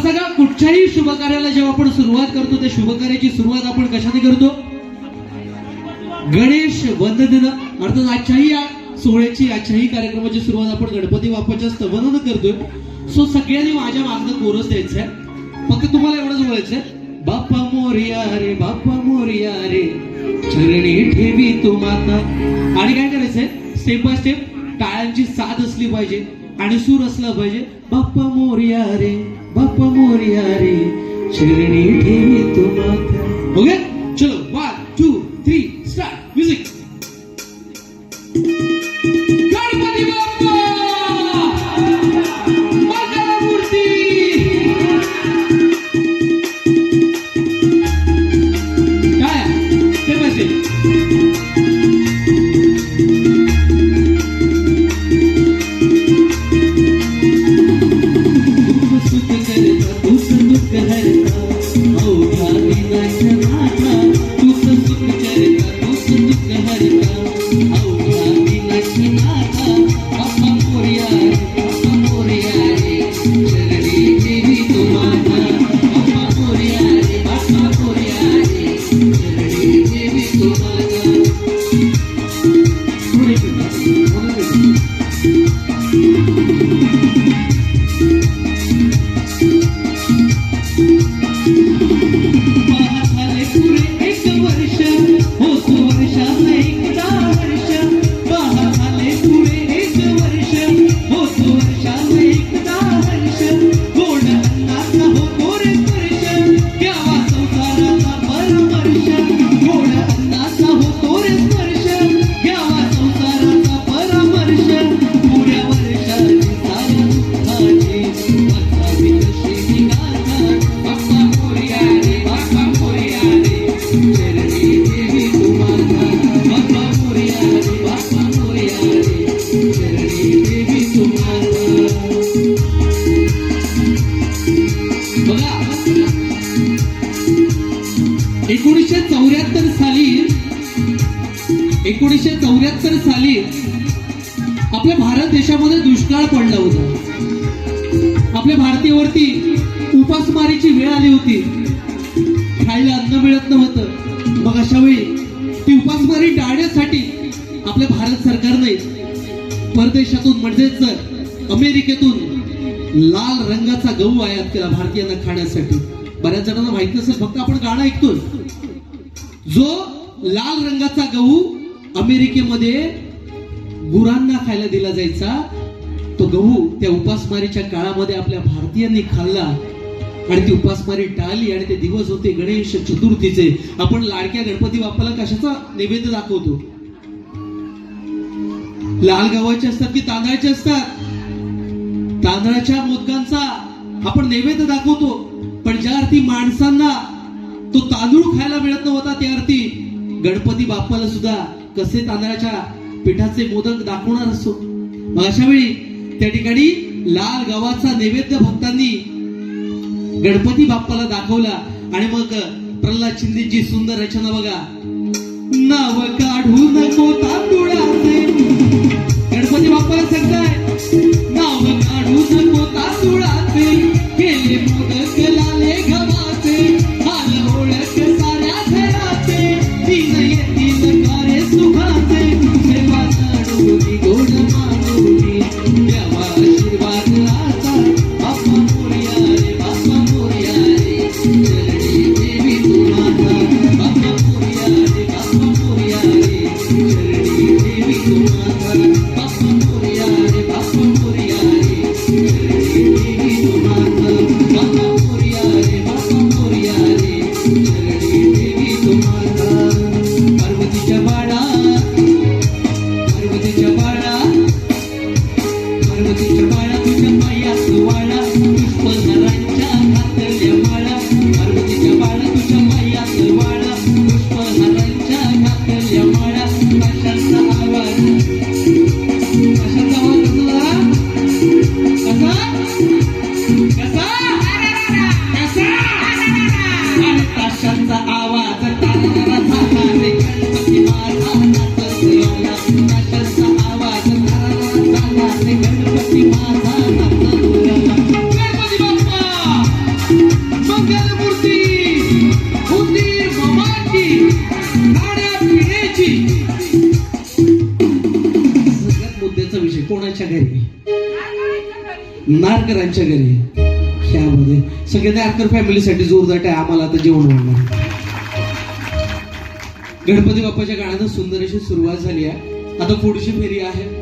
सगळ्या कुठच्याही शुभ कार्याला जेव्हा आपण सुरुवात करतो त्या शुभ कार्याची सुरुवात आपण कशाने करतो? गणेश वंदनेनं. अर्थात आजच्याही या सोहळ्याची आजच्याही कार्यक्रमाची सुरुवात आपण गणपती बाप्पाच्या स्तवनानं करतोय. सो सगळ्यांनी माझ्या मागणं कोरस द्यायचंय. फक्त तुम्हाला एवढंच बोलायचंय, बाप्पा मोरया रे बाप्पा मोरया रे चरणी ठेवी तू माता. आणि काय करायचंय, स्टेप बाय स्टेप टाळ्यांची साथ असली पाहिजे आणि सूर असला पाहिजे. बाप्पा मोरया रे बाप्पा मोरया रे चरणी ठेवी तू माता. ओके, चलो 1 2 3 स्टार्ट. म्युझिक. गणपती बाप्पा मंगलमूर्ती. काय ते बसे साली आपल्या भारत देशामध्ये दुष्काळ पडला होता. आपल्या भारतीयावरती उपासमारीची वेळ आली होती. खायला अन्न मिळत नव्हतं. मग अशा वेळी ती उपासमारी टाळण्यासाठी आपल्या भारत सरकारने परदेशातून म्हणजेच अमेरिकेतून लाल रंगाचा गहू आयात केला भारतीयांना खाण्यासाठी. बऱ्याच जणांना माहित नसेल, फक्त आपण गाणं ऐकतोय. जो लाल रंगाचा गहू अमेरिकेमध्ये गुरांना खायला दिला जायचा, तो गहू त्या उपासमारीच्या काळामध्ये आपल्या भारतीयांनी खाल्ला आणि ती उपासमारी टाळली. आणि ते दिवस होते गणेश चतुर्थीचे. आपण लाडक्या गणपती बाप्पाला कशाचा नैवेद्य दाखवतो? लाल गव्हाचे असतात की तांदळाचे असतात? तांदळाच्या मोदकांचा आपण नैवेद्य दाखवतो. पण ज्या अर्थी माणसांना तो तांदूळ खायला मिळत नव्हता, त्या अर्थी गणपती बाप्पाला सुद्धा कसे तांदळाच्या पिठाचे मोदक दाखवणार असतो. मग अशा वेळी त्या ठिकाणी लाल गव्हाचा नैवेद्य भक्तांनी गणपती बाप्पाला दाखवला. आणि मग प्रल्हाद शिंदेची सुंदर रचना बघा. नाव काढू नको तांदुळाचे. गणपती बाप्पाला सांगताय, नाव काढू नको तांदुळाचे, केले मोदक लाले गव्हाचे, आल ओळख साऱ्या घराचे, तीन येतील कार्य सुखाचे, सेवा जाणूनी गोड मानूनी द्यावा आशीर्वाद आता. बाप्पा मोरया रे बाप्पा मोरया रे चरणी देवी तू माता. बाप्पा मोरया रे बाप्पा मोरया रे चरणी देवी तू माता. बाप्पा मोरया रे बाप्पा मोरया रे चरणी देवी तू माता. बाप्पा मोरया नारकरांच्या घरी. ह्यामध्ये सगळे नारकर फॅमिलीसाठी जोरदार आहे. आम्हाला आता जेवण वाढणार. गणपती बाप्पाच्या गाण्यानं सुंदर अशी सुरुवात झाली आहे. आता पुढची फेरी आहे